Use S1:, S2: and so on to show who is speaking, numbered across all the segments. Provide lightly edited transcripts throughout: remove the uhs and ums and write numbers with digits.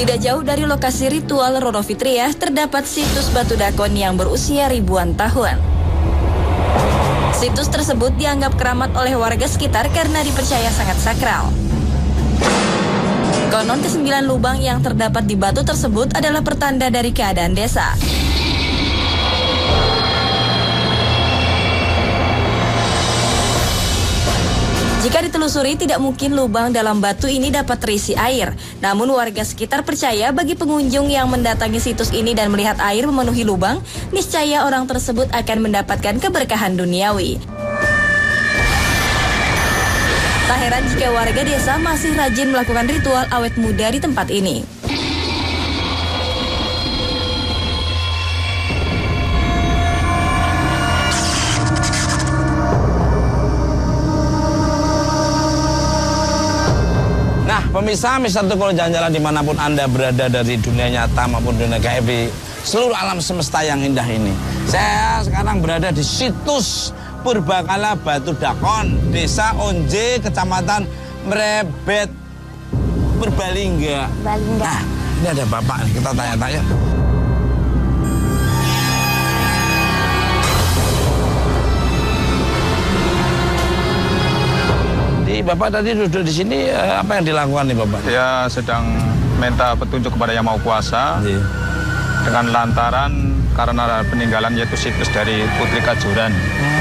S1: Tidak jauh dari lokasi ritual Roro Fitriah terdapat situs batu dakon yang berusia ribuan tahun. Situs tersebut dianggap keramat oleh warga sekitar karena dipercaya sangat sakral. Konon ke-9 lubang yang terdapat di batu tersebut adalah pertanda dari keadaan desa. Jika ditelusuri, tidak mungkin lubang dalam batu ini dapat terisi air. Namun warga sekitar percaya bagi pengunjung yang mendatangi situs ini dan melihat air memenuhi lubang, niscaya orang tersebut akan mendapatkan keberkahan duniawi. Tak heran jika warga desa masih rajin melakukan ritual awet muda di tempat ini.
S2: Nah, pemirsa Mister Tukul jalan-jalan dimanapun Anda berada dari dunia nyata maupun dunia gaib di seluruh alam semesta yang indah ini. Saya sekarang berada di situs Purbakala Batu Dakon, Desa Onje, Kecamatan Mrebet, Purbalingga. Nah, ini ada bapak nih, kita tanya-tanya. Bapak tadi duduk di sini, apa yang dilakukan nih Bapak?
S3: Saya sedang minta petunjuk kepada Yang Maha Kuasa. Dengan lantaran karena ada peninggalan yaitu situs dari Putri Kajuran.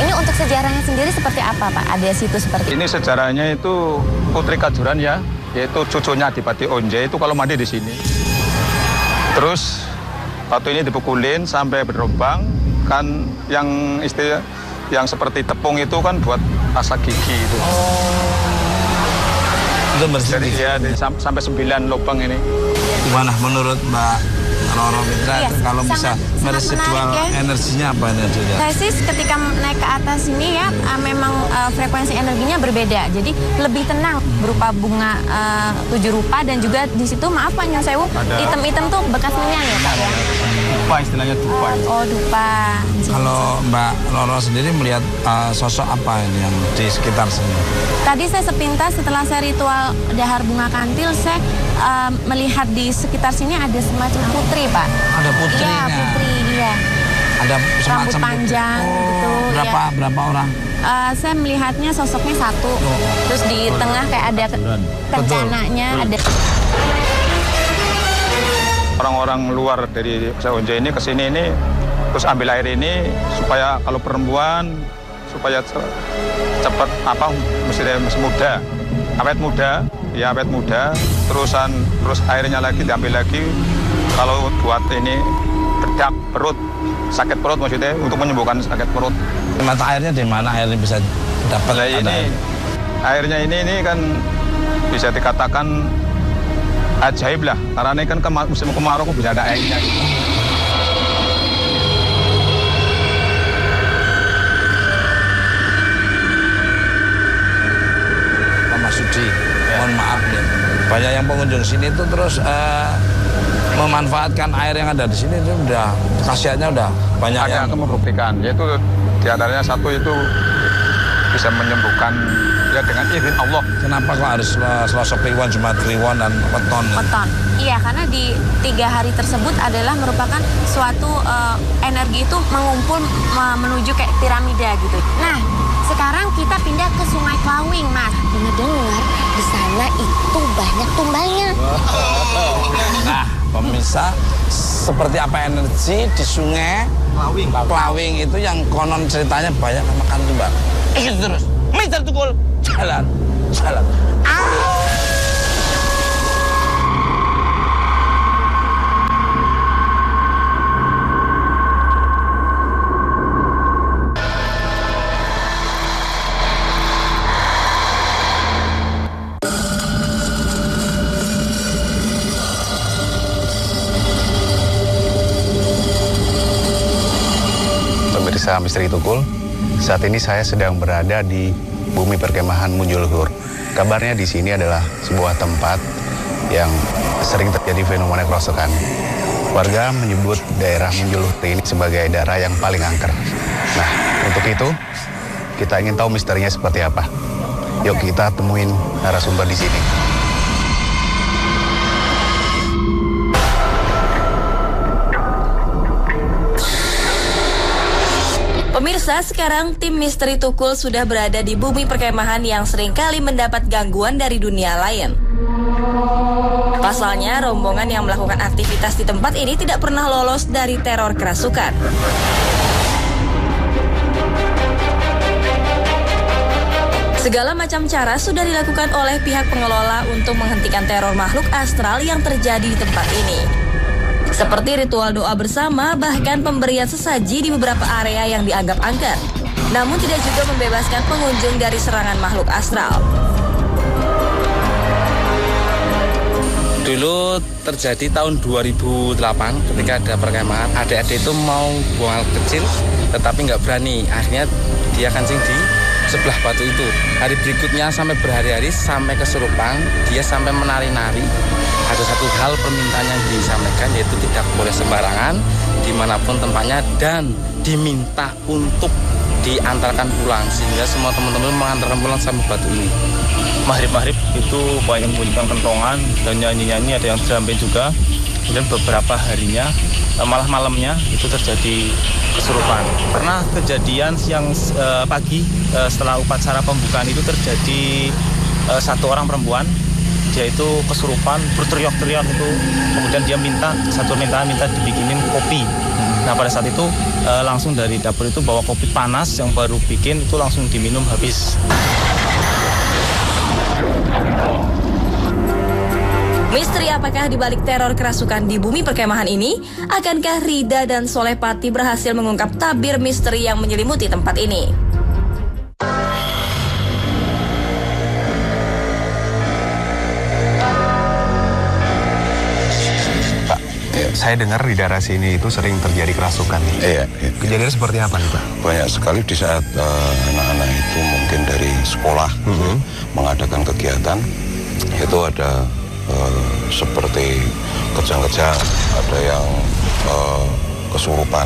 S4: Ini untuk sejarahnya sendiri seperti apa Pak? Ada situs seperti
S3: ini? Sejarahnya itu Putri Kajuran ya, yaitu cucunya Adipati Onje itu kalau mandi di sini. Terus batu ini dipukulin sampai berlubang, kan yang istilah yang seperti tepung itu kan buat rasa gigi itu. Jadi ya sampai 9 lubang ini.
S2: Gimana menurut Mbak Roro Fitriah kalau bisa meresidual energinya apa energinya?
S4: Saya sih ketika naik ke atas ini ya memang frekuensi energinya berbeda. Jadi lebih tenang berupa bunga 7 rupa dan juga di situ maaf Pak Nyon Sewu, item-item tuh bekas minyak ya Pak ya.
S3: Dupa istilahnya dupa.
S4: Oh dupa.
S2: Kalau Mbak Roro sendiri melihat sosok apa ini yang di sekitar sini?
S4: Tadi saya sepintas setelah saya ritual dahar bunga kantil, saya melihat di sekitar sini ada semacam putri Pak.
S2: Ada putrinya?
S4: Iya putri, iya.
S2: Ada semacam
S4: rambut panjang gitu.
S2: Berapa orang?
S4: Saya melihatnya sosoknya satu. Terus di tengah kayak ada kencananya. Ada.
S3: Orang-orang luar dari Desa Onje ini ke sini ini terus ambil air ini supaya kalau perempuan supaya cepat masih muda, awet muda, terus airnya lagi diambil lagi kalau buat ini bedak perut, sakit perut maksudnya untuk menyembuhkan sakit perut.
S2: Mata airnya di mana airnya bisa dapat?
S3: Nah, ini airnya ini kan bisa dikatakan ajaib lah, karena ini kan musim kemarau kok bisa ada airnya.
S2: Mas Sudi, mohon maaf nih, banyak yang pengunjung sini itu terus memanfaatkan air yang ada di sini itu udah khasiatnya udah banyak
S3: yang membuktikan, yaitu diantaranya satu itu bisa menyembuhkan ya dengan izin Allah.
S2: Kenapa kok harus Selasa Kliwon, Jumat Kliwon dan Weton?
S4: Weton. Iya, karena di 3 hari tersebut adalah merupakan suatu energi itu mengumpul menuju kayak piramida gitu. Nah, sekarang kita pindah ke Sungai Klawing, Mas. Dengar-dengar di sana itu banyak tumbanya.
S2: Nah, pemirsa, seperti apa energi di Sungai Klawing itu yang konon ceritanya banyak makan tumbal. Ikut terus, Mister Tukul, jalan.
S5: Pemirsa Misteri Tukul, saat ini saya sedang berada di bumi perkemahan Munjulhur. Kabarnya di sini adalah sebuah tempat yang sering terjadi fenomena kerosakan. Warga menyebut daerah Munjulhur ini sebagai daerah yang paling angker. Nah, untuk itu kita ingin tahu misterinya seperti apa. Yuk kita temuin narasumber di sini.
S1: Pemirsa, sekarang tim Misteri Tukul sudah berada di bumi perkemahan yang seringkali mendapat gangguan dari dunia lain. Pasalnya, rombongan yang melakukan aktivitas di tempat ini tidak pernah lolos dari teror kerasukan. Segala macam cara sudah dilakukan oleh pihak pengelola untuk menghentikan teror makhluk astral yang terjadi di tempat ini. Seperti ritual doa bersama, bahkan pemberian sesaji di beberapa area yang dianggap angker. Namun tidak juga membebaskan pengunjung dari serangan makhluk astral.
S6: Dulu terjadi tahun 2008 ketika ada perkemahan, adik-adik itu mau buang air kecil tetapi nggak berani. Akhirnya dia kencing di sebelah batu itu. Hari berikutnya sampai berhari-hari sampai kesurupan, dia sampai menari-nari. Ada satu hal permintaan yang disampaikan, yaitu tidak boleh sembarangan dimanapun tempatnya dan diminta untuk diantarkan pulang, sehingga semua teman-teman mengantarkan pulang sampai batu ini.
S3: Maghrib-maghrib itu banyak membunyikan kentongan dan nyanyi-nyanyi, ada yang drum band juga. Kemudian beberapa harinya, malah malamnya itu terjadi kesurupan. Pernah kejadian siang pagi setelah upacara pembukaan itu terjadi satu orang perempuan, dia itu kesurupan, berteriak-teriak itu. Kemudian dia minta dibikinin kopi. Nah pada saat itu langsung dari dapur itu bawa kopi panas yang baru bikin, itu langsung diminum habis.
S1: Misteri apakah dibalik teror kerasukan di bumi perkemahan ini? Akankah Rida dan Solepati berhasil mengungkap tabir misteri yang menyelimuti tempat ini?
S5: Pak, saya dengar di daerah sini itu sering terjadi kerasukan nih.
S7: Iya.
S5: Kejadian seperti apa nih Pak?
S7: Banyak sekali di saat anak-anak itu mungkin dari sekolah mengadakan kegiatan, itu ada seperti kejang-kejang, ada yang kesurupan.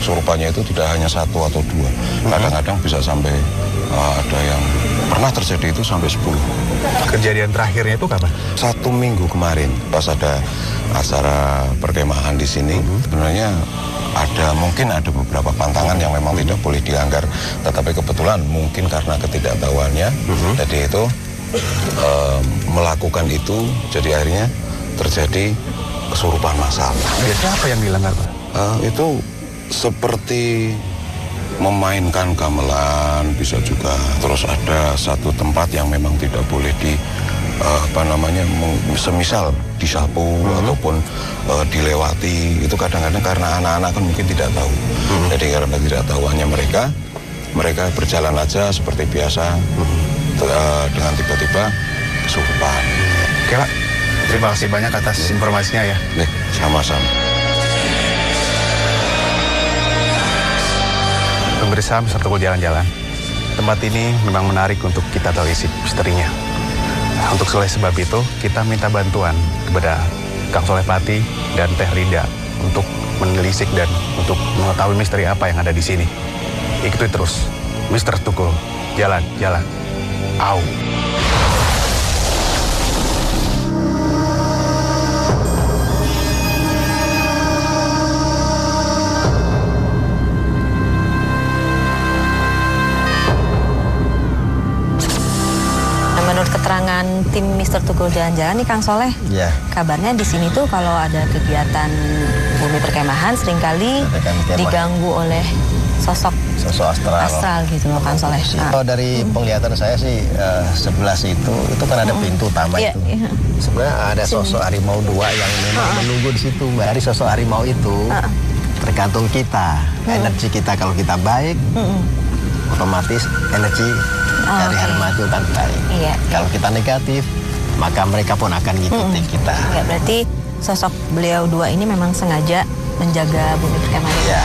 S7: Kesurupannya itu tidak hanya satu atau dua, kadang-kadang bisa sampai ada yang pernah terjadi itu sampai 10.
S5: Kejadian terakhirnya itu kapan?
S7: 1 minggu kemarin pas ada acara perkemahan di sini. Sebenarnya mungkin ada beberapa pantangan yang memang tidak boleh dilanggar, tetapi kebetulan mungkin karena ketidaktahuannya, jadi itu melakukan itu, jadi akhirnya terjadi kesurupan massal.
S5: Biasanya apa yang dilanggar Pak?
S7: Itu seperti memainkan gamelan, bisa juga. Terus ada satu tempat yang memang tidak boleh semisal disapu ataupun dilewati. Itu kadang-kadang karena anak-anak kan mungkin tidak tahu. Jadi karena tidak tahuannya mereka berjalan aja seperti biasa. Dengan tiba-tiba kesurupan.
S5: Oke Pak, terima kasih banyak atas informasinya ya.
S7: Nih, sama-sama.
S5: Pemirsa Misteri Tukul jalan-jalan, tempat ini memang menarik untuk kita tahu isi misterinya. Nah, untuk oleh sebab itu, kita minta bantuan kepada Kang Solepati dan Teh Rida untuk menelisik dan untuk mengetahui misteri apa yang ada di sini. Ikuti terus Misteri Tukul jalan-jalan. Au.
S8: Menurut keterangan tim Misteri Tukul jalan-jalan nih Kang Soleh, kabarnya di sini tuh kalau ada kegiatan bumi perkemahan seringkali diganggu oleh sosok astral gitu loh Kang Soleh.
S9: Kalau dari penglihatan saya sih sebelah situ itu kan ada pintu utama itu. Sebenarnya ada sosok harimau 2 yang memang menunggu di situ. Dari sosok harimau itu tergantung kita, energi kita. Kalau kita baik, otomatis energi dari harimau itu akan baik. Kalau kita negatif, maka mereka pun akan ngikuti kita.
S8: Ya, berarti sosok beliau 2 ini memang sengaja menjaga bumi perkemahan.
S9: Ya.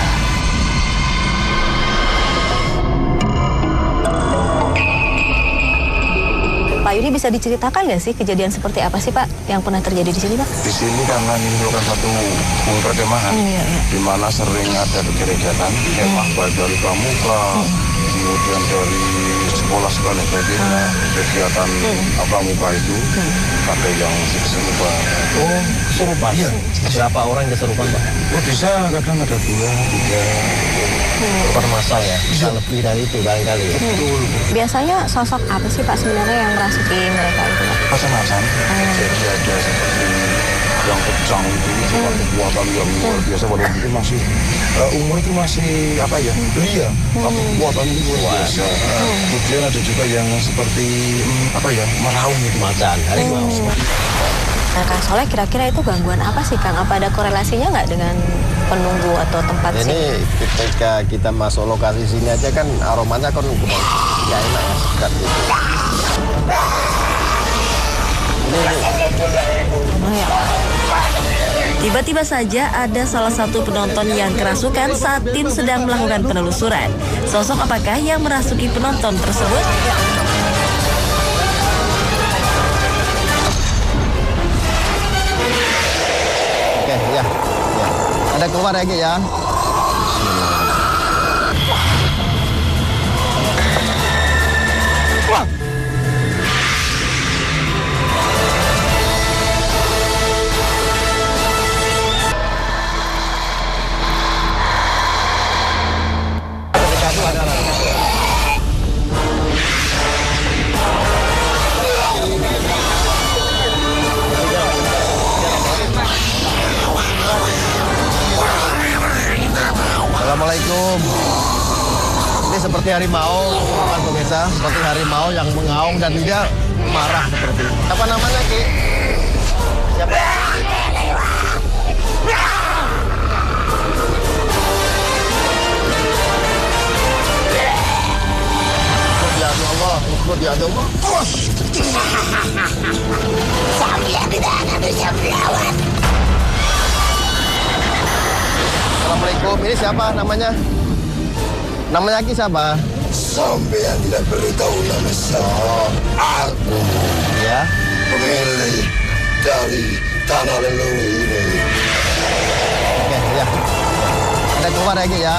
S8: Pak Yudi, bisa diceritakan nggak sih kejadian seperti apa sih Pak yang pernah terjadi di sini Pak?
S7: Di sini karena ini merupakan satu bumi perkemahan, di mana sering ada kegiatan kemah baik dari pramuka, di kemudian dari sekolah sebagainya, kegiatan pramuka itu ada yang kesurupan.
S9: Oh, kesurupan? Iya. Siapa orang yang kesurupan, Pak?
S7: Oh, bisa kadang ada 2, 3.
S9: Per masa ya? Bisa lebih dari itu barangkali.
S7: Betul.
S8: Biasanya sosok apa sih Pak sebenarnya yang merasuki mereka itu, Pak?
S7: Macam-macam. Jadi ada seperti yang kejang itu, kekuatan yang luar biasa, walaupun itu masih umur itu masih apa ya, belia, tapi kekuatan itu luar biasa. Kemudian ada juga yang seperti apa ya, meraung itu.
S9: Macan, harimau.
S8: Nah, Kang Soleh kira-kira itu gangguan apa sih, Kang? Apa ada korelasinya nggak dengan penunggu atau tempat sih?
S9: Ini ketika kita masuk lokasi sini aja kan aromanya kan nggak enak ya, sekat gitu.
S1: Tiba-tiba saja ada salah satu penonton yang kerasukan saat tim sedang melakukan penelusuran. Sosok apakah yang merasuki penonton tersebut?
S9: Oke, ya. Ada keluar lagi ya. Assalamualaikum. Ini seperti harimau, kan pemirsa, seperti harimau yang mengaung dan dia marah seperti ini. Apa namanya, Ki? Siapa? Ya Allah, ya Allah.
S10: Sampai tidak akan bisa melawan.
S9: Assalamualaikum, ini siapa namanya? Namanya Ki siapa?
S10: Sampai yang tidak beritahu nama saya. Aku
S9: Ya.
S10: pemilik dari tanah leluhur ini.
S9: Oke, ya. Ada keluar lagi ya.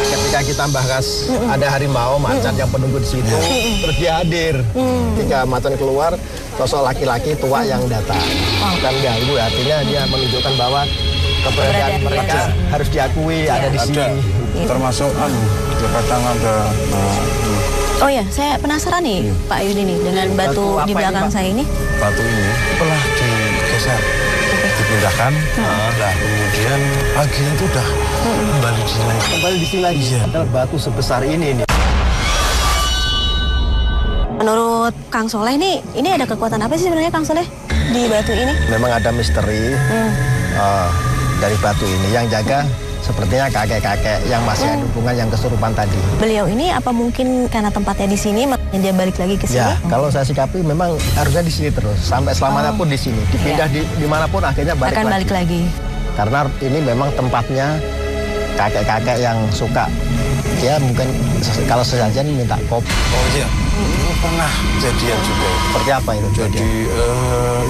S9: Ketika kita bahas ada harimau macan yang penunggu di situ, terus dia hadir. Ketika macan keluar, sosok laki-laki tua yang datang. Bukan ganggu, artinya dia menunjukkan bahwa keberadaan mereka harus diakui ada di sini.
S7: Termasuk kadang ada
S8: Oh ya, saya penasaran nih Pak Yudi nih dengan batu di belakang saya ini.
S7: batu ini telah digeser, dipindahkan. Nah, kemudian paginya itu udah kembali di sini lagi.
S9: Kembali di sini lagi. Padahal batu sebesar ini nih.
S8: Menurut Kang Soleh nih, ini ada kekuatan apa sih sebenarnya Kang Soleh di batu ini?
S9: Memang ada misteri dari batu ini yang jaga. Sepertinya kakek-kakek yang masih ada hubungan yang kesurupan tadi.
S8: Beliau ini apa mungkin karena tempatnya di sini makanya dia balik lagi ke sini?
S9: Ya, kalau saya sikapi memang harusnya di sini terus sampai selamanya pun di sini. Dipindah dimanapun akhirnya balik lagi. Karena ini memang tempatnya kakek-kakek yang suka. Dia mungkin kalau sesajen minta kopi.
S7: Oh iya, itu pernah kejadian juga.
S9: Seperti apa itu?
S7: Jadi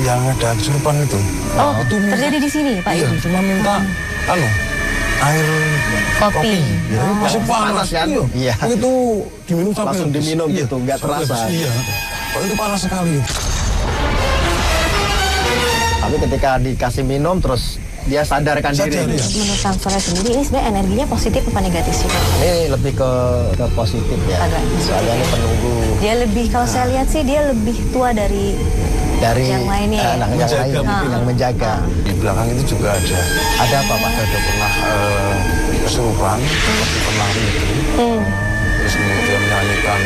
S7: yang ada kesurupan itu.
S8: Oh,
S7: itu
S8: terjadi di sini Pak
S7: iya,
S8: Yudi?
S7: cuma minta air kopi. Ya, masih panas
S9: kan? Iya.
S7: Itu diminum sampai
S9: langsung diminum gitu, nggak terasa.
S7: Iya. Oh, itu panas sekali.
S9: Tapi ketika dikasih minum terus dia sadarkan diri.
S7: Ya.
S8: Menurut Kang Soleh sendiri ini sebenarnya energinya positif apa negatif sih Pak?
S9: Ini lebih ke positif ya.
S8: Agak
S9: Soalnya ini penunggu
S8: Dia lebih, kalau saya lihat sih dia lebih tua dari yang lainnya.
S9: Yang menjaga.
S7: Di belakang itu juga ada apa Pak? Ada pernah kesurupan, seperti penari itu. Terus kemudian menyanyikan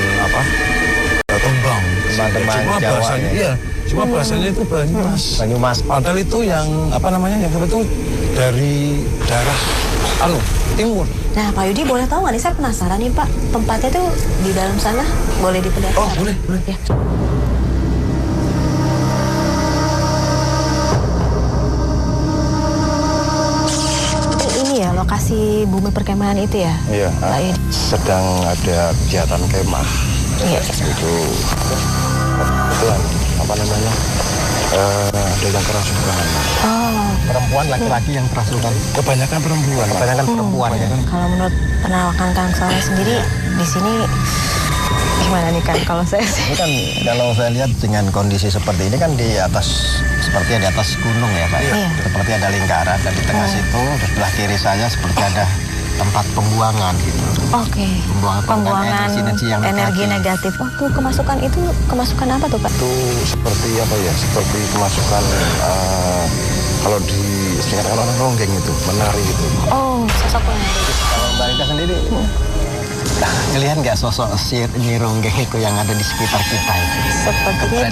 S7: tembang.
S9: Tembang Jawa.
S7: Bahasanya, iya, cuma bahasanya itu Banyumas. Padahal itu yang yang itu dari daerah timur.
S8: Nah Pak Yudi boleh tahu nggak nih, saya penasaran nih Pak, tempatnya tuh di dalam sana, boleh diperlihatkan?
S7: Oh boleh.
S8: Ya. Ini ya lokasi bumi perkemahan itu ya?
S7: Iya,
S8: Pak Yudi.
S7: sedang ada kegiatan kemah
S8: Iya.
S5: Itu kebetulan apa namanya ada yang kerasukan.
S8: Oh,
S9: Perempuan, laki-laki yang kerasukan.
S5: Kebanyakan perempuan.
S9: Kebanyakan perempuan ya.
S8: kalau menurut penawakan Kang Soleh sendiri di sini gimana nih Kang? Kalau saya sih
S9: Ini kan kalau saya lihat dengan kondisi seperti ini kan di atas, seperti di atas gunung ya Pak.
S8: Iya.
S9: Seperti ada lingkaran dan di tengah situ, di sebelah kiri saya seperti ada tempat pembuangan gitu.
S8: oke.
S9: Pembuangan energi yang
S8: energi negatif. Waktu kemasukan itu kemasukan apa tuh Pak?
S5: Itu seperti apa ya? Seperti kemasukan kalau di singkatan orang ronggeng itu, menari itu.
S8: Oh, sosok penari.
S9: Kalau Mbak Rika sendiri, ngelihat nggak sosok si Nyi Ronggeng itu yang ada di sekitar kita itu?
S8: Sepertinya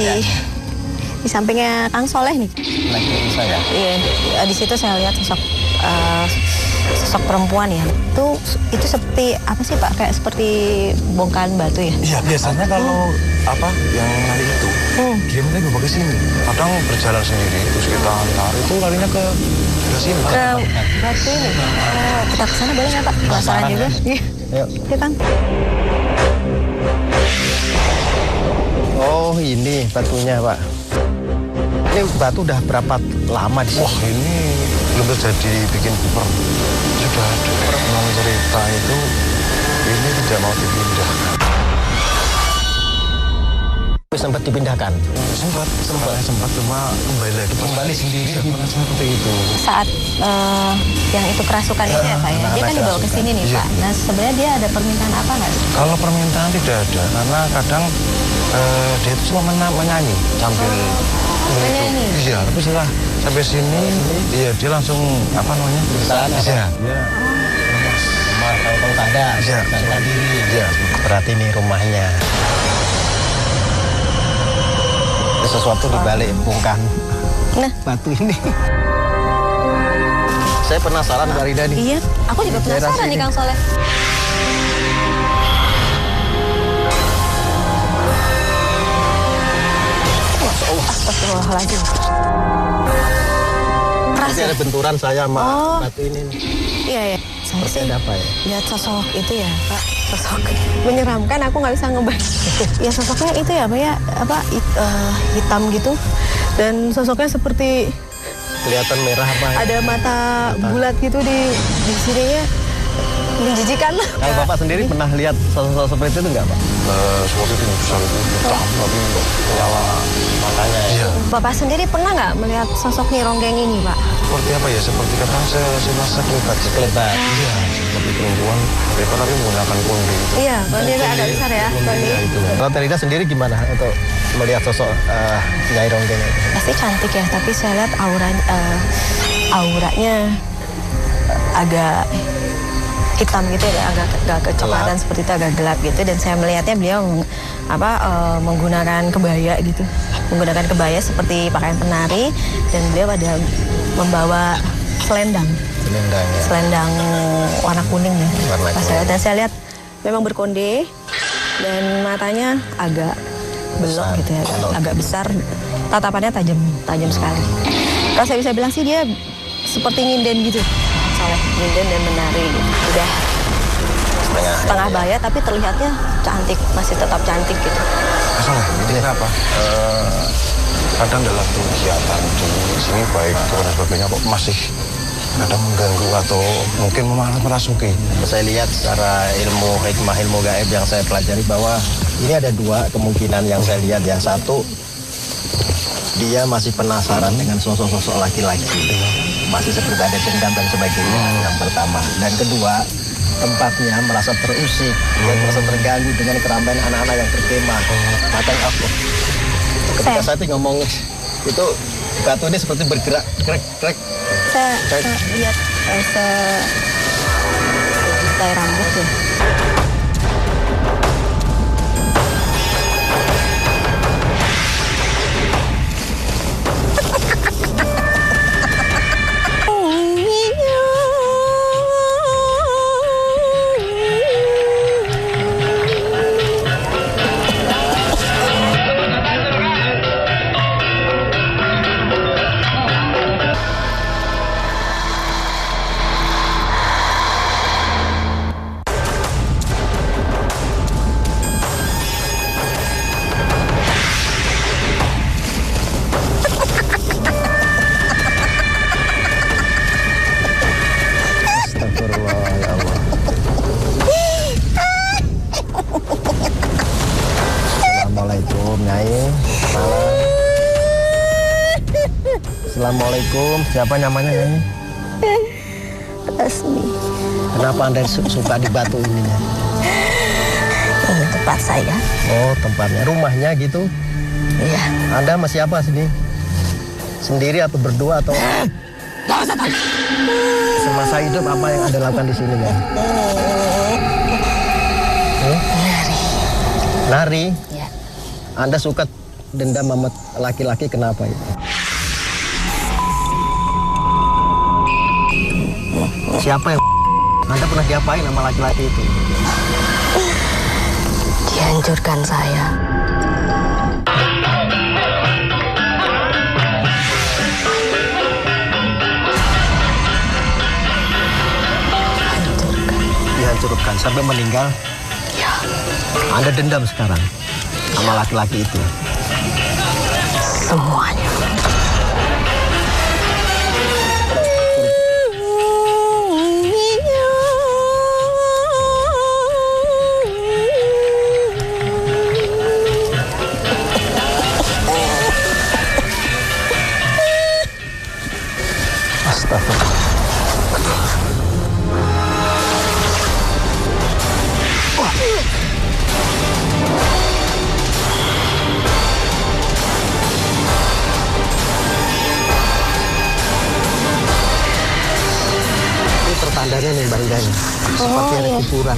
S8: di sampingnya Kang Soleh nih.
S9: Lagi saya.
S8: Iya, di situ saya lihat sosok perempuan ya. Itu seperti apa sih Pak? Kayak seperti bongkahan batu ya?
S5: Iya, biasanya kalau apa yang lari itu, dia mulai bawa ke sini. Kadang berjalan sendiri, terus kita lari itu larinya ke sini.
S8: Ke batu ini. Oh, kita ke sana boleh nggak Pak? Penasaran juga. Iya. Iya Kang.
S9: Oh ini batunya Pak. Ini batu udah berapa lama di sini?
S5: Wah ini belum terjadi bikin kuper. Sudah ada orang cerita itu ini tidak mau dipindahkan.
S9: Sempat dipindahkan?
S5: Sempat cuma kembali lagi. Kembali sendiri seperti itu.
S8: Saat yang itu kerasukan itu ya Pak ya, dia kan dibawa ke sini nih Pak. Nah sebenarnya dia ada permintaan apa nggak sih?
S5: Kalau permintaan tidak ada, karena kadang dia itu cuma menyanyi sambil
S8: menyanyi.
S5: Iya, tapi setelah sampai sini, iya dia langsung apa namanya? Bisa.
S9: Kalau tanda, tanda diri.
S5: Iya.
S9: Berarti ini rumahnya. Sesuatu di balik bongkahan batu ini. Saya penasaran Mbak Rida nih.
S8: Iya, aku juga penasaran nih Kang Soleh. Astagfirullahaladzim.
S9: Keras ya? Ada benturan saya sama batu ini.
S8: Iya, iya. Saya sih
S9: ada apa ya?
S8: lihat sosok itu ya, Pak. Sosok menyeramkan, aku nggak bisa ngebayang. Ya sosoknya itu ya, Pak ya, hitam gitu. Dan sosoknya seperti
S9: kelihatan merah apa?
S8: Ada mata bulat gitu di sininya. Menjijikan.
S9: Kalau Bapak sendiri pernah lihat sosok seperti itu nggak Pak?
S5: Seperti itu besar itu hitam tapi nyala matanya ya. Iya.
S8: Bapak sendiri pernah nggak melihat sosok Nyi Ronggeng ini Pak?
S5: Seperti apa ya? Seperti kadang saya merasa sekelebat. Iya, seperti perempuan. Tapi menggunakan konde.
S8: Iya, konde agak besar ya.
S9: Iya itu. Kalau Terida sendiri gimana untuk melihat sosok Nyai Ronggeng itu?
S8: Pasti cantik ya, tapi saya lihat auranya agak hitam gitu ya, agak kecoklatan seperti itu, agak gelap gitu. Dan saya melihatnya beliau menggunakan kebaya gitu, menggunakan kebaya seperti pakaian penari, dan beliau ada membawa selendang warna kuning ya. Dan saya lihat memang berkonde dan matanya agak belok gitu ya, agak besar, tatapannya tajam sekali. Kalau saya bisa bilang sih dia seperti nyinden gitu. Nyinden dan menari gitu. Udah setengah baya tapi terlihatnya cantik, masih tetap cantik gitu.
S5: Masalah, ini kenapa? Kadang dalam kegiatan di sini baik dan sebagainya kok masih ada mengganggu atau mungkin merasuki.
S9: Saya lihat secara hikmah ilmu gaib yang saya pelajari bahwa ini ada dua kemungkinan yang saya lihat. Yang satu, dia masih penasaran dengan sosok-sosok laki-laki. Masih seperti ada dendam dan sebagainya, yang pertama. Dan kedua, tempatnya merasa terusik, dia merasa terganggu dengan keramaian anak-anak yang berkemah. Makanya aku, ketika saya ngomong itu, batu ini seperti bergerak, krek.
S8: Saya lihat selai rambut ya.
S9: Assalamualaikum. Siapa namanya ini?
S8: Resmi.
S9: Kenapa Anda suka di batu ini?
S8: Ini tempat saya.
S9: Oh, tempatnya. Rumahnya gitu?
S8: Iya.
S9: Anda sama siapa sini? Sendiri atau berdua atau? Semasa hidup apa yang Anda lakukan di sini? Ya? Nari?
S8: Iya.
S9: Anda suka dendam sama laki-laki kenapa itu? Siapa yang Anda pernah diapain sama laki-laki itu?
S8: Dihancurkan saya.
S9: Dihancurkan sampai meninggal?
S8: Ya.
S9: Anda dendam sekarang sama laki-laki itu?
S8: Semuanya.
S9: Pertandanya nih bangganya, seperti ada kuburan.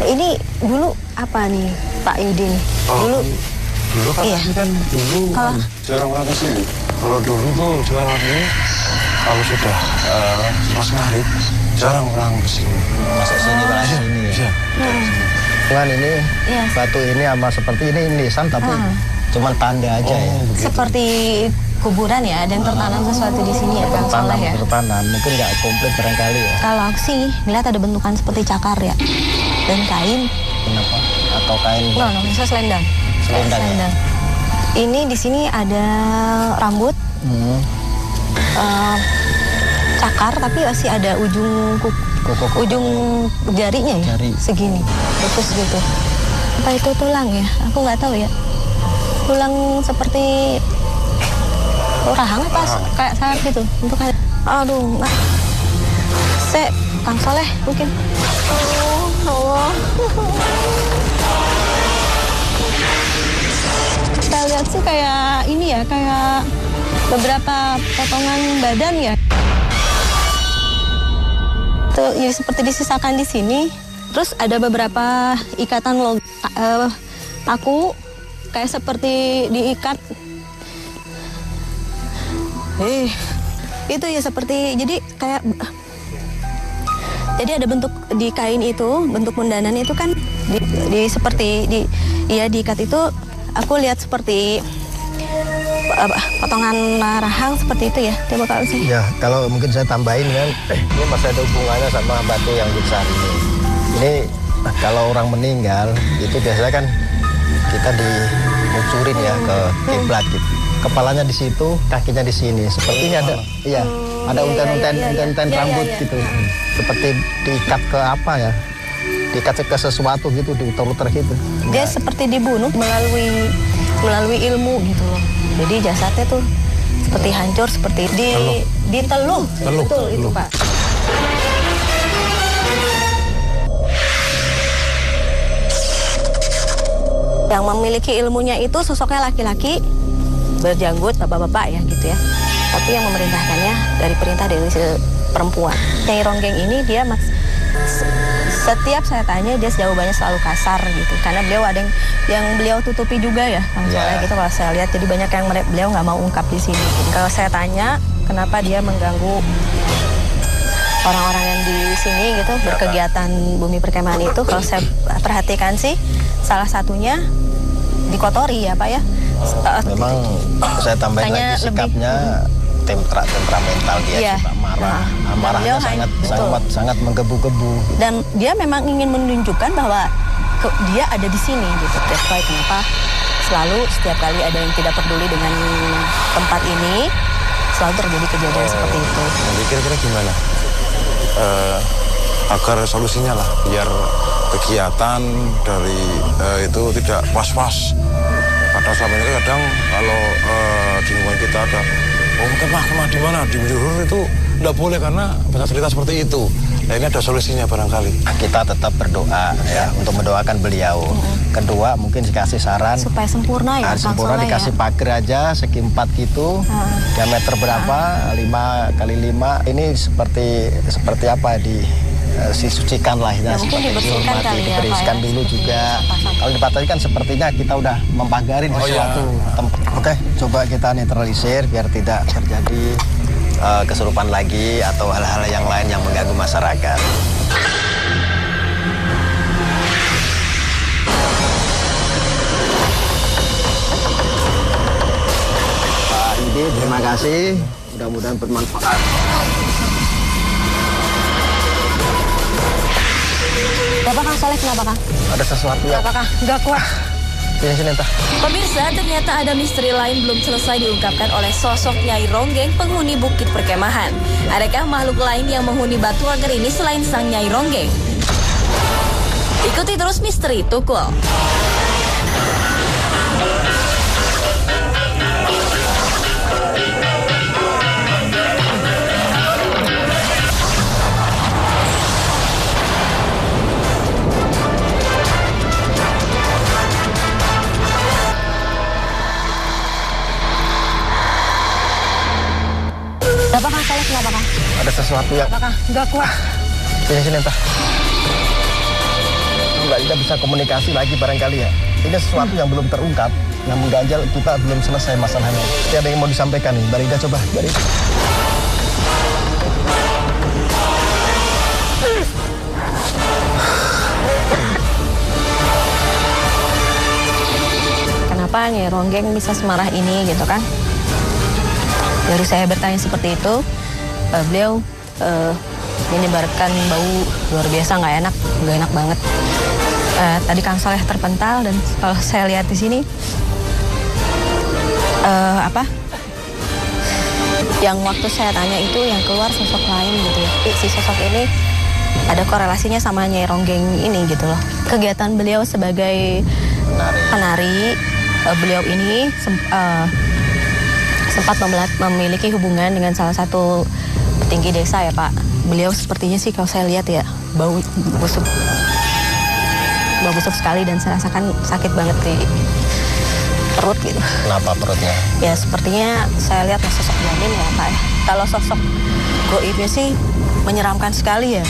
S8: Ini dulu apa nih Pak Yudin? Dulu
S7: kan
S8: iya.
S7: Kan dulu
S8: Kalau
S7: jarang orang kesini. Kalau dulu tuh jualan ini kalau sudah pas ngarit jarang orang kesini.
S9: Masuk sini ke sini.
S7: Iya.
S9: Bukan ini
S8: Iya.
S9: batu ini sama seperti ini nisan tapi cuma tanda aja ya.
S8: seperti kuburan ya, ada yang tertanam sesuatu di sini ya, Kang Soleh ya.
S9: Tertanam, mungkin nggak komplit barangkali ya.
S8: Kalau aku sih ngeliat ada bentukan seperti cakar ya, dan kain.
S9: Kenapa? Atau kain?
S8: No, bisa selendang.
S9: Selendang. Ya?
S8: Ini di sini ada rambut, cakar, tapi masih ada ujung ujung jarinya ya, segini, putus gitu. Apa itu tulang ya? Aku nggak tahu ya. Tulang seperti rahang apa kayak sayap gitu. Untuk kayak, aduh, nggak. Kang Soleh mungkin. Allah. Saya lihat sih kayak ini ya, kayak beberapa potongan badan ya. Tuh, jadi seperti disisakan di sini. Terus ada beberapa ikatan paku kayak seperti diikat. Itu ya seperti jadi ada bentuk di kain itu, bentuk mundanan itu kan seperti diikat itu. Aku lihat seperti potongan rahang seperti itu ya. Coba kalau sih.
S9: Ya, kalau mungkin saya tambahin kan, ini masih ada hubungannya sama batu yang besar ini. Ini kalau orang meninggal itu biasanya kan kita dimucurin ya ke kiblat gitu. Kepalanya di situ, kakinya di sini. Sepertinya ada, iya, ada unten-unten rambut gitu. Seperti diikat ke apa ya? Diikat ke sesuatu gitu, diuter-uter gitu.
S8: Dia seperti dibunuh melalui ilmu gitu loh. Jadi jasadnya tuh seperti hancur, seperti diteluh. Betul itu Pak. Yang memiliki ilmunya itu sosoknya laki-laki, berjanggut, bapak-bapak ya gitu ya. Tapi yang memerintahkannya dari perintah dari perempuan. Nyai Ronggeng ini dia setiap saya tanya dia jawabannya selalu kasar gitu. Karena beliau ada yang beliau tutupi juga ya, Kang Soleh gitu kalau saya lihat. Jadi banyak yang beliau nggak mau ungkap di sini. Jadi, kalau saya tanya kenapa dia mengganggu orang-orang yang di sini gitu berkegiatan bumi perkemahan itu, kalau saya perhatikan sih salah satunya dikotori ya Pak ya.
S9: Memang saya tambahin lagi sikapnya temperamental dia, suka marah. Marahnya sangat menggebu-gebu.
S8: Dan dia memang ingin menunjukkan bahwa dia ada di sini gitu. That's why kenapa selalu setiap kali ada yang tidak peduli dengan tempat ini selalu terjadi kejadian seperti itu.
S7: Jadi kira-kira gimana? Agar solusinya lah biar kegiatan dari itu tidak was-was pada selama ini kadang kalau di lingkungan kita ada kemah di mana di Munjulhur itu nggak boleh karena banyak cerita seperti itu. Nah ini ada solusinya barangkali.
S9: Kita tetap berdoa ya untuk mendoakan beliau. Kedua mungkin dikasih saran
S8: supaya sempurna ya.
S9: Sempurna dikasih pagar aja segi 4 gitu. Diameter berapa? 5 kali 5. Ini seperti apa disucikan lah ya.
S8: Mungkin dibersihkan kali ya.
S9: Dibersihkan dulu juga. Kalau dipatahi kan sepertinya kita udah membagarin sesuatu tempat. Oke, coba kita netralisir biar tidak terjadi kesurupan lagi atau hal-hal yang lain yang mengganggu masyarakat. Pak Ide, terima kasih. Mudah-mudahan bermanfaat.
S8: Bapak Kang Soleh kenapa Kang?
S9: Ada sesuatu yang...
S8: Kenapa Kang? Nggak kuat.
S9: Sini, entah.
S1: Pemirsa, ternyata ada misteri lain belum selesai diungkapkan oleh sosok Nyai Ronggeng, penghuni Bukit Perkemahan. Adakah makhluk lain yang menghuni batu agar ini selain sang Nyai Ronggeng? Ikuti terus Misteri Tukul.
S8: Bapak Kang Soleh kenapa Kang?
S9: Ada sesuatu yang...
S8: Bapak Kang? Nggak kuat.
S9: Sini, entah. Enggak, kita bisa komunikasi lagi barangkali ya. Ini sesuatu yang belum terungkap, yang mengganjal kita belum selesai masalahnya. Tapi ada yang mau disampaikan nih, Barida coba. Barida.
S8: Kenapa Nyai Ronggeng bisa semarah ini gitu kan? Dari saya bertanya seperti itu, beliau menyebarkan bau luar biasa, nggak enak banget. Tadi Kang Soleh terpental dan kalau saya lihat di sini, yang waktu saya tanya itu yang keluar sosok lain gitu ya. Si sosok ini ada korelasinya sama Nyai Ronggeng ini gitu loh. Kegiatan beliau sebagai penari, beliau ini sempat memiliki hubungan dengan salah satu petinggi desa ya Pak. Beliau sepertinya sih kalau saya lihat ya bau busuk sekali dan saya rasakan sakit banget di perut gitu.
S9: Kenapa perutnya?
S8: Ya sepertinya saya lihat sosok janin ya Pak ya. Kalau sosok goibnya sih menyeramkan sekali ya.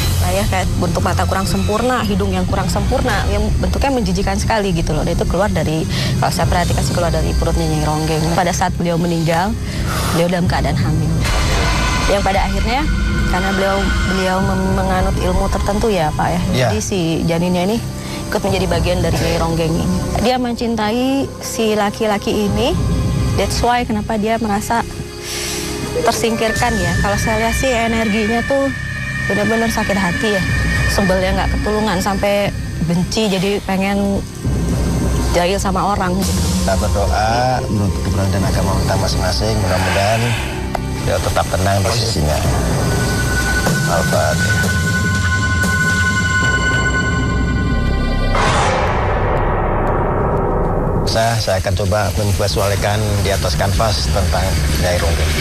S8: Kayak bentuk mata kurang sempurna, hidung yang kurang sempurna, yang bentuknya menjijikan sekali gitu loh. Dan itu keluar dari, kalau saya perhatikan sih keluar dari perutnya Nyai Ronggeng. Pada saat beliau meninggal, beliau dalam keadaan hamil. Yang pada akhirnya karena beliau menganut ilmu tertentu ya Pak ya. Jadi si janinnya ini ikut menjadi bagian dari Nyai Ronggeng ini. Dia mencintai si laki-laki ini. That's why kenapa dia merasa tersingkirkan ya. Kalau saya lihat sih energinya tuh benar-benar sakit hati ya. Sebelnya nggak ketulungan sampai benci jadi pengen jahil sama orang gitu.
S9: Kita berdoa menurut keberadaan agama kita masing-masing, mudah-mudahan dia tetap tenang posisinya. Al-Fatihah. Saya akan coba memvisualkan di atas kanvas tentang Nyai Ronggeng.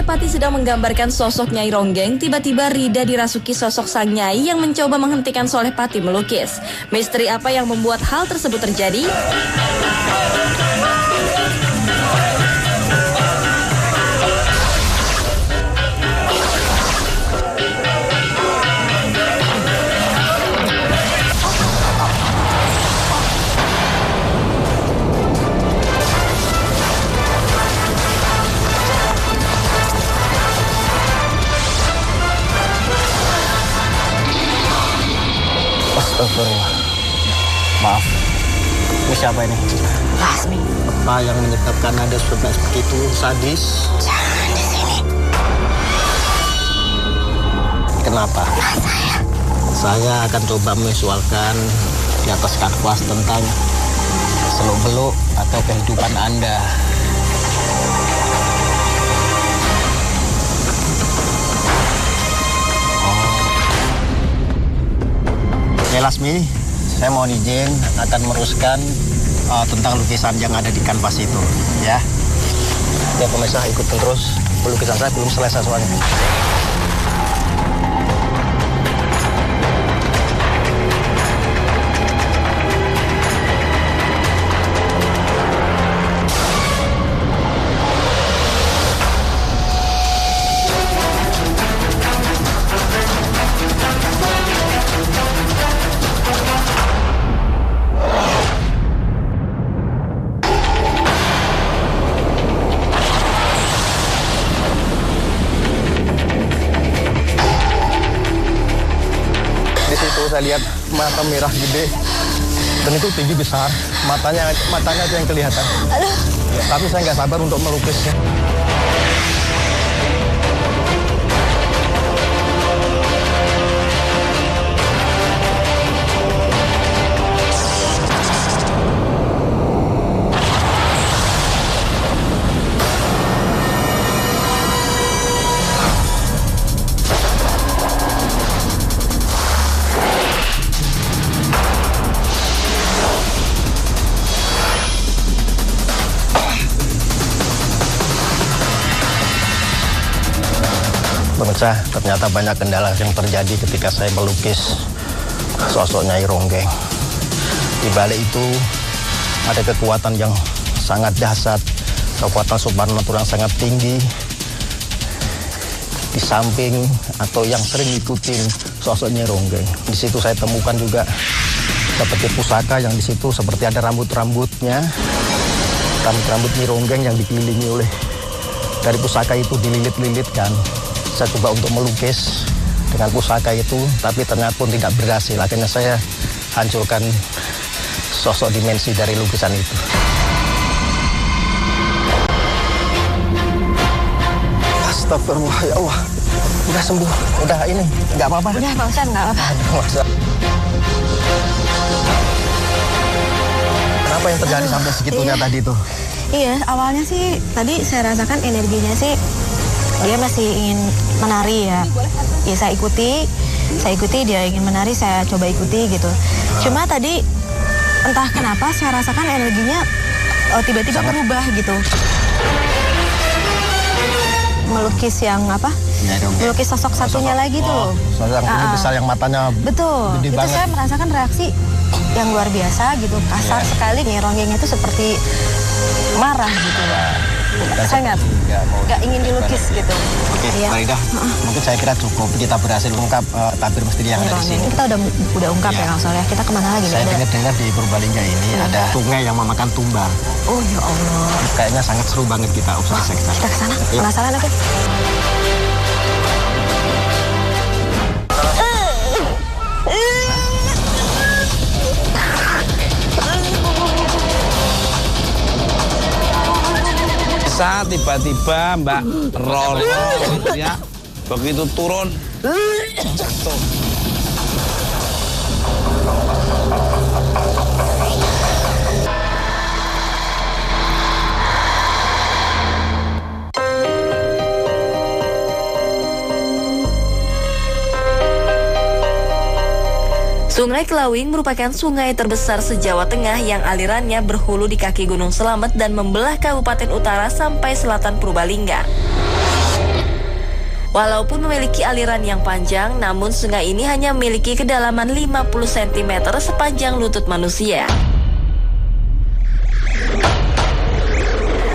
S1: Pati sedang menggambarkan sosok Nyai Ronggeng, tiba-tiba Rida dirasuki sosok sang Nyai yang mencoba menghentikan Soleh Pati melukis. Misteri apa yang membuat hal tersebut terjadi?
S9: Astagfirullah. Maaf. Ini siapa ini?
S8: Lasmi.
S9: Apa yang menyebabkan ada seperti itu? Sadis?
S8: Jangan di sini.
S9: apa? Saya akan coba memvisualkan di atas kanvas tentang seluk-beluk atau kehidupan Anda. Oke, Lasmi, saya mohon izin akan meneruskan tentang lukisan yang ada di kanvas itu, ya. Ya, pemirsa ikut terus. Lukisan saya belum selesai soalnya. Saya lihat mata merah gede dan itu tinggi besar, matanya aja yang kelihatan. Aduh. Tapi saya nggak sabar untuk melukisnya. Pemirsa, ternyata banyak kendala yang terjadi ketika saya melukis sosok Nyai Ronggeng. Di balik itu ada kekuatan yang sangat dahsyat, kekuatan supernatural yang sangat tinggi. Di samping atau yang sering ikutin sosok Nyai Ronggeng. Di situ saya temukan juga seperti pusaka yang di situ seperti ada rambut-rambutnya, rambut-rambut Nyai Ronggeng yang dikelilingi oleh dari pusaka itu dililit-lilitkan. Saya coba untuk melukis dengan pusaka itu, tapi ternyata pun tidak berhasil. Akhirnya saya hancurkan sosok dimensi dari lukisan itu. Astagfirullah, ya Allah. Udah sembuh, udah ini, nggak apa-apa.
S8: Udah Pak Ustadz, nggak apa-apa.
S9: Kenapa yang terjadi sampai segitunya tadi tuh?
S8: Iya, awalnya sih tadi saya rasakan energinya sih dia masih ingin menari ya. Ya saya ikuti dia ingin menari, saya coba ikuti gitu. Cuma tadi entah kenapa saya rasakan energinya tiba-tiba berubah gitu. Melukis yang apa? Melukis sosok satunya lagi tuh.
S9: Sosok yang besar yang matanya
S8: betul.
S9: Gede
S8: itu
S9: banget.
S8: Saya merasakan reaksi yang luar biasa gitu. Kasar sekali nih Ronggeng itu seperti marah gitu. Saya nggak ingin dilukis gitu.
S9: Oke, Farida, mungkin saya kira cukup. Kita berhasil ungkap tabir misteri yang ada di sini.
S8: Kita udah ungkap ya Kang Soleh. Kita kemana lagi?
S9: Saya dengar di Purbalingga ini ada sungai yang memakan tumbang.
S8: Oh ya Allah.
S9: Kayaknya sangat seru banget kita observasi.
S8: Kita kesana. Penasaran aku.
S2: Tiba-tiba Mbak Roro gitu ya, begitu turun jatuh.
S1: Sungai Kelawing merupakan sungai terbesar se-Jawa Tengah yang alirannya berhulu di kaki Gunung Slamet dan membelah Kabupaten Utara sampai selatan Purbalingga. Walaupun memiliki aliran yang panjang, namun sungai ini hanya memiliki kedalaman 50 cm sepanjang lutut manusia.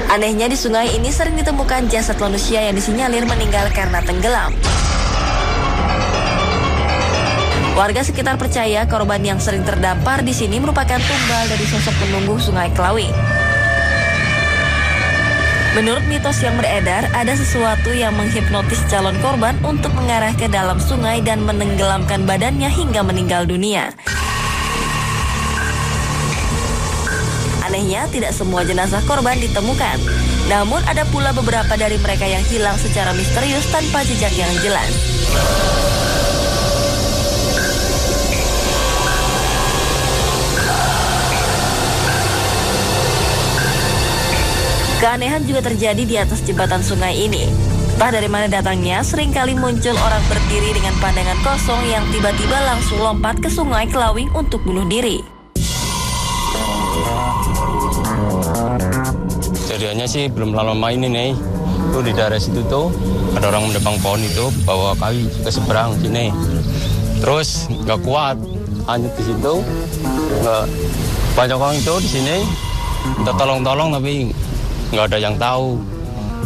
S1: Anehnya di sungai ini sering ditemukan jasad manusia yang disinyalir meninggal karena tenggelam. Warga sekitar percaya korban yang sering terdampar di sini merupakan tumbal dari sosok penunggu Sungai Kelawing. Menurut mitos yang beredar, ada sesuatu yang menghipnotis calon korban untuk mengarah ke dalam sungai dan menenggelamkan badannya hingga meninggal dunia. Anehnya, tidak semua jenazah korban ditemukan. Namun ada pula beberapa dari mereka yang hilang secara misterius tanpa jejak yang jelas. Keanehan juga terjadi di atas jembatan sungai ini. Entah dari mana datangnya, seringkali muncul orang berdiri dengan pandangan kosong yang tiba-tiba langsung lompat ke sungai Kelawing untuk bunuh diri.
S11: Kejadiannya sih belum lama ini nih. Tuh di daerah situ tuh ada orang mendebang pohon itu bawa kayu ke seberang sini. Terus nggak kuat, hanyut di situ. Nggak banyak orang itu di sini. Kita tolong-tolong tapi nggak ada yang tahu.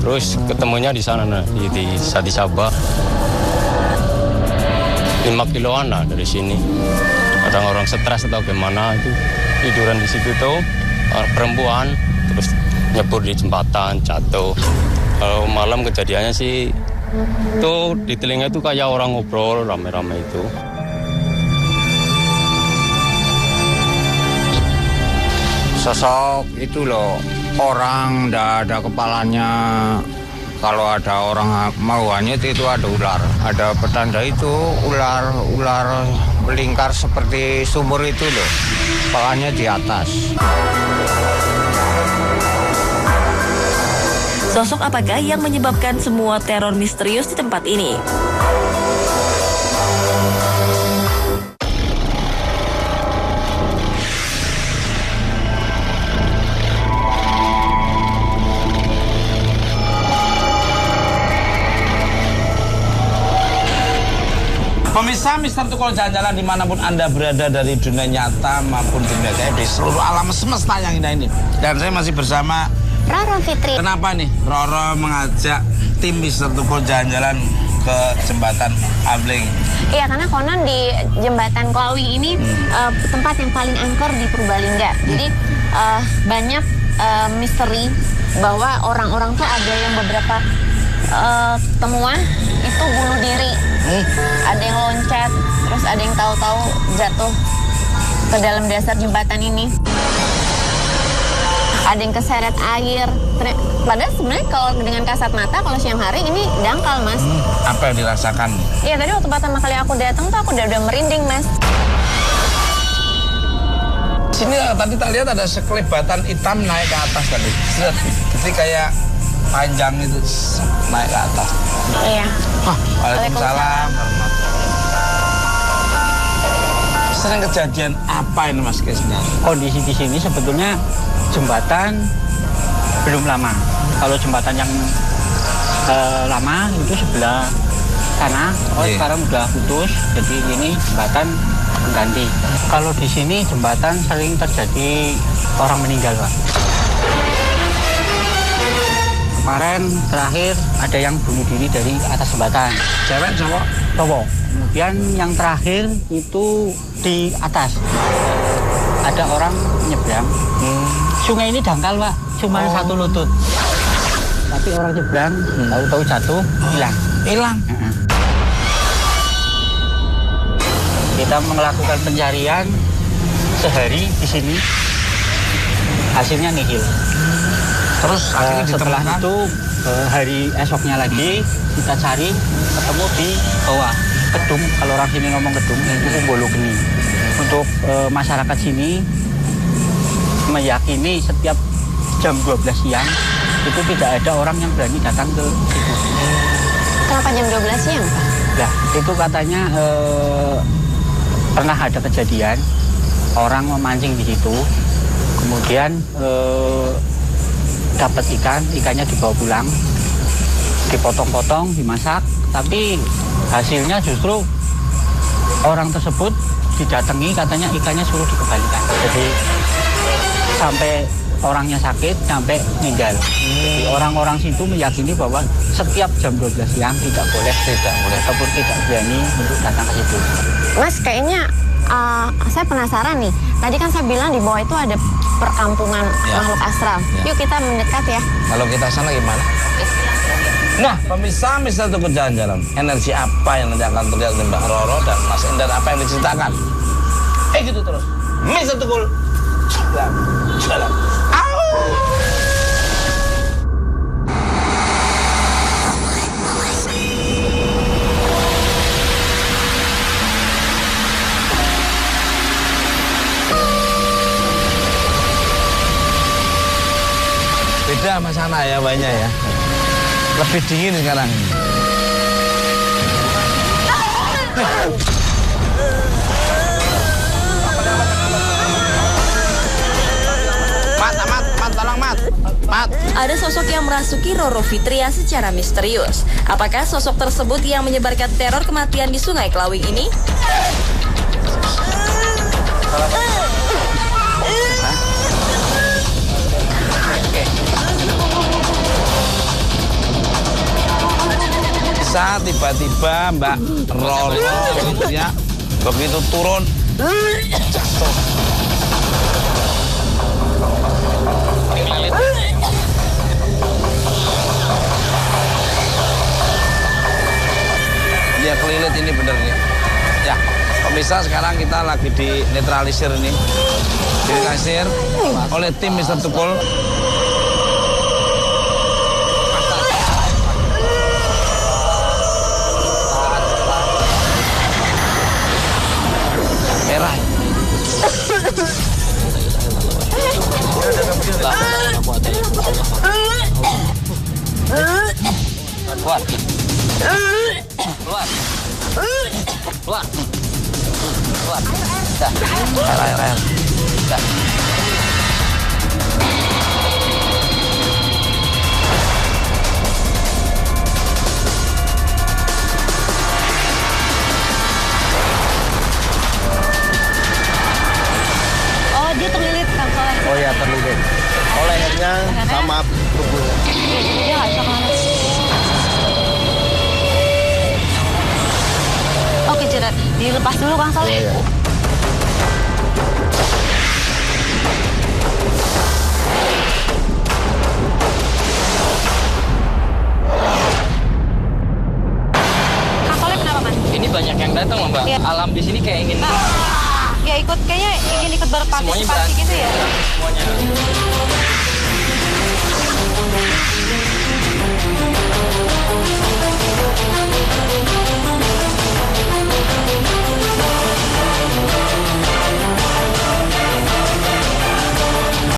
S11: Terus ketemunya di sana di Sati Sabah. 5 kiloan lah dari sini. Kadang orang stres atau gimana itu tiduran di situ tuh orang perempuan terus nyebur di jembatan jatuh. Kalau malam kejadiannya sih tuh di telinga itu kayak orang ngobrol rame-rame itu.
S12: Sosok itu loh, orang ndak ada kepalanya. Kalau ada orang mau hanyut itu ada ular. Ada petanda itu ular melingkar seperti sumur itu loh. Kepalanya di atas.
S1: Sosok apakah yang menyebabkan semua teror misterius di tempat ini?
S2: Pemirsa Mister Tukul jalan-jalan dimanapun Anda berada dari dunia nyata maupun dunia gaib di seluruh alam semesta yang indah ini. Dan saya masih bersama
S4: Roro Fitri.
S2: Kenapa nih Roro mengajak tim Mister Tukul jalan-jalan ke jembatan Abling?
S4: Iya, karena konon di jembatan Kelawing ini tempat yang paling angker di Purbalingga. Jadi banyak misteri bahwa orang-orang tuh ada yang beberapa temuan itu bunuh diri. Ada yang loncat, terus ada yang tahu-tahu jatuh ke dalam dasar jembatan ini. Ada yang keseret air. Padahal sebenarnya kalau dengan kasat mata, kalau siang hari ini dangkal, Mas.
S2: Apa yang dirasakan?
S4: Iya, tadi waktu pertama kali aku datang tuh aku udah merinding, Mas.
S2: Sini tadi tak lihat ada sekelebatan hitam naik ke atas tadi. Jadi kayak panjang itu naik ke atas.
S4: Iya.
S2: Waalaikumsalam. Sering kejadian apa ini Mas Kesnya?
S13: Kondisi di sini sebetulnya jembatan belum lama. Kalau jembatan yang lama itu sebelah sana, sekarang udah putus. Jadi ini jembatan pengganti. Kalau di sini jembatan sering terjadi orang meninggal, Pak. Kemarin terakhir ada yang bunuh diri dari atas jembatan.
S2: Cewek, cowok?
S13: Cowok. Kemudian yang terakhir itu di atas. Ada orang nyebrang. Sungai ini dangkal, Pak. Cuma 1 lutut. Tapi orang nyebrang, tahu-tahu jatuh, hilang.
S2: Hilang?
S13: Kita melakukan pencarian sehari di sini. Hasilnya nihil.
S2: Terus
S13: setelah itu hari esoknya lagi kita cari ketemu di bawah Kedung. Kalau orang sini ngomong Kedung itu Umbolo Geni. Untuk masyarakat sini meyakini setiap jam 12 siang itu tidak ada orang yang berani datang ke situ.
S4: Kenapa jam 12 siang, Pak?
S13: Nah, itu katanya pernah ada kejadian orang memancing di situ, kemudian dapat ikannya dibawa pulang, dipotong-potong, dimasak, tapi hasilnya justru orang tersebut didatangi katanya ikannya suruh dikembalikan. Jadi sampai orangnya sakit, sampai meninggal. Jadi orang-orang situ meyakini bahwa setiap jam 12 siang tidak boleh ataupun tidak berani untuk datang ke situ.
S4: Mas, kayaknya saya penasaran nih. Tadi kan saya bilang di bawah itu ada perkampungan makhluk astral. Yuk kita mendekat ya.
S2: Kalau kita sana gimana? Nah, pemirsa Mister Tukul jalan-jalan. Energi apa yang nanti akan terlihat dari Mbak Roro dan Mas Endar, apa yang diceritakan? Gitu terus. Mister Tukul jalan. Beda beda sama sana ya banyak ya. Lebih dingin sekarang. Mat, tolong Mat.
S1: Ada sosok yang merasuki Roro Fitria secara misterius. Apakah sosok tersebut yang menyebarkan teror kematian di Sungai Klawing ini?
S2: Saat tiba-tiba Mbak Roro Fitria begitu turun jatuh. Dia kelilit ini bener nih. Ya, pemirsa sekarang kita lagi di netralisir ini. Dinetralisir oleh tim Mr. Tukul. Merah. Keluar. Keluar. Keluar. Keluar. Dah. Air. Dah.
S8: Oh, dia terlilit Kang Soleh.
S9: Oh ya, terlilit. Lehernya sama tubuhnya.
S8: Dia nggak bisa kemana. Oke, Jerat. Dilepas dulu Kang Soleh.
S9: Iya.
S8: Kang Soleh kenapa, Mas?
S6: Ini banyak yang datang loh, Mbak.
S8: Iya.
S6: Alam di sini kayak ingin
S8: Ya kayaknya ingin ikut berpartisipasi
S6: semuanya
S8: gitu ya.
S6: Semuanya.